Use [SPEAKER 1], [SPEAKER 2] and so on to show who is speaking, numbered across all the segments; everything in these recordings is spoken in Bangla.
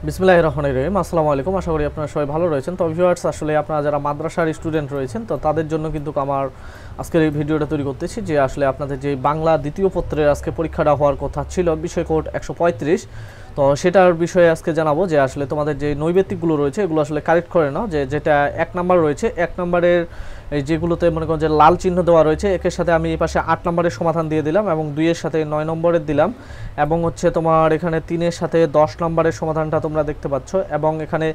[SPEAKER 1] বিসমিল্লাহির রহমানির রহিম। আসসালামু আলাইকুম। আশা করি আপনারা সবাই ভালো রয়েছেন। তো ভিউয়ার্স, আসলে আপনারা যারা মাদ্রাসার স্টুডেন্ট রয়েছেন তো তাদের জন্য কিন্তু আমার আজকের এই ভিডিওটা তৈরি করতেছি যে আসলে আপনাদের যে বাংলা দ্বিতীয় পত্রের আজকে পরীক্ষাটা হওয়ার কথা ছিল, বিষয় কোড 135, তো সেটার বিষয়ে আজকে জানাবো যে আসলে তোমাদের যে নৈবেতিকগুলো রয়েছে এগুলো আসলে কারেক্ট করে নাও। যেটা 1 নাম্বার রয়েছে, 1 নাম্বারের এই যেগুলোতে মনে করেন যে লাল চিহ্ন দেওয়া রয়েছে, একের সাথে আমি এই পাশে 8 নম্বরের সমাধান দিয়ে দিলাম এবং 2 এর সাথে 9 নম্বরের দিলাম এবং তোমার এখানে 3 এর সাথে 10 নম্বরের সমাধানটা তোমরা দেখতে পাচ্ছ এবং এখানে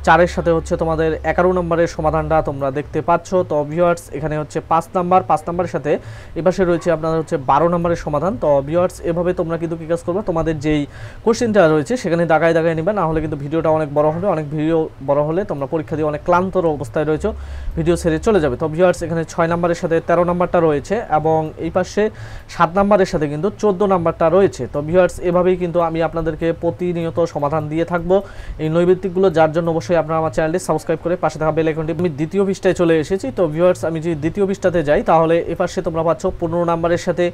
[SPEAKER 1] 4 এর সাথে তোমাদের 11 নম্বরের সমাধানটা তোমরা দেখতে পাচ্ছ। তো ভিউয়ার্স, এখানে 5 নম্বরের সাথে এই পাশে রয়েছে আপনাদের 12 নম্বরের সমাধান। তো ভিউয়ার্স, এভাবে তোমরা কিন্তু কি কাজ করবে, তোমাদের যেই কোশ্চেনটা রয়েছে সেখানে দাগায় নিবে, না হলে কিন্তু ভিডিওটা অনেক বড় হবে। অনেক ভিডিও বড় হলে তোমরা পরীক্ষা দিয়ে অনেক ক্লান্তর অবস্থায় রয়েছে, ভিডিও ছেড়ে চলে যাবে। তো ভিউয়ার্স, এখানে 6 নম্বরের সাথে 13 নম্বরটা রয়েছে এবং এই পাশে 7 নম্বরের সাথে কিন্তু 14 নম্বরটা রয়েছে। তো ভিউয়ার্স, এভাবেই কিন্তু আমি আপনাদেরকে প্রতিনিয়ত সমাধান দিয়ে থাকবো এই নৈবেতিকগুলো, যার জন্য অবশ্যই আপনারা আমার চ্যানেলটি সাবস্ক্রাইব করে পাশে থাকা বেল আইকনটি। আমি দ্বিতীয় পৃষ্ঠায় চলে এসেছি। তো ভিউয়ার্স, আমি যদি দ্বিতীয় পৃষ্ঠাতে যাই তাহলে এই পাশে তোমরা পাচ্ছ 15 নম্বরের সাথে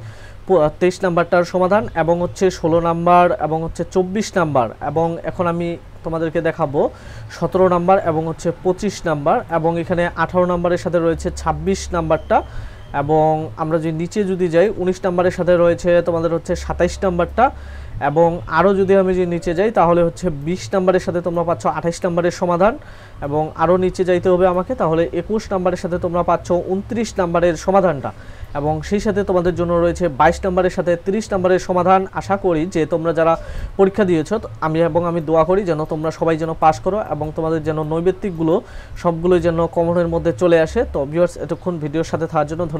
[SPEAKER 1] 23 নম্বরটার সমাধান এবং 16 নম্বর এবং 24 নম্বর এবং এখন আমি তোমাদেরকে দেখাবো 17 নাম্বার এবং 25 নাম্বার এবং এখানে 18 নম্বরের সাথে রয়েছে 26 নাম্বারটা এবং আমরা যদি নিচে যদি যাই 19 নম্বরের সাথে রয়েছে তোমাদের 27 নাম্বারটা এবং আরও যদি আমি নিচে যাই তাহলে 20 নম্বরের সাথে তোমরা পাচ্ছ 28 নম্বরের সমাধান এবং আরও নিচে যাইতে হবে আমাকে, তাহলে 21 নম্বরের সাথে তোমরা পাচ্ছ 29 নম্বরের সমাধানটা এবং সেই সাথে তোমাদের জন্য রয়েছে 22 নম্বরের সাথে 30 নম্বরের সমাধান। আশা করি যে তোমরা যারা পরীক্ষা দিয়েছো আমি দোয়া করি যেন তোমরা সবাই যেন পাস করো এবং তোমাদের যেন নৈবেতিকগুলো সবগুলোই যেন কমনের মধ্যে চলে আসে। তো ভিউয়ার্স, এতক্ষণ ভিডিওর সাথে থাকার জন্য ধন্যবাদ।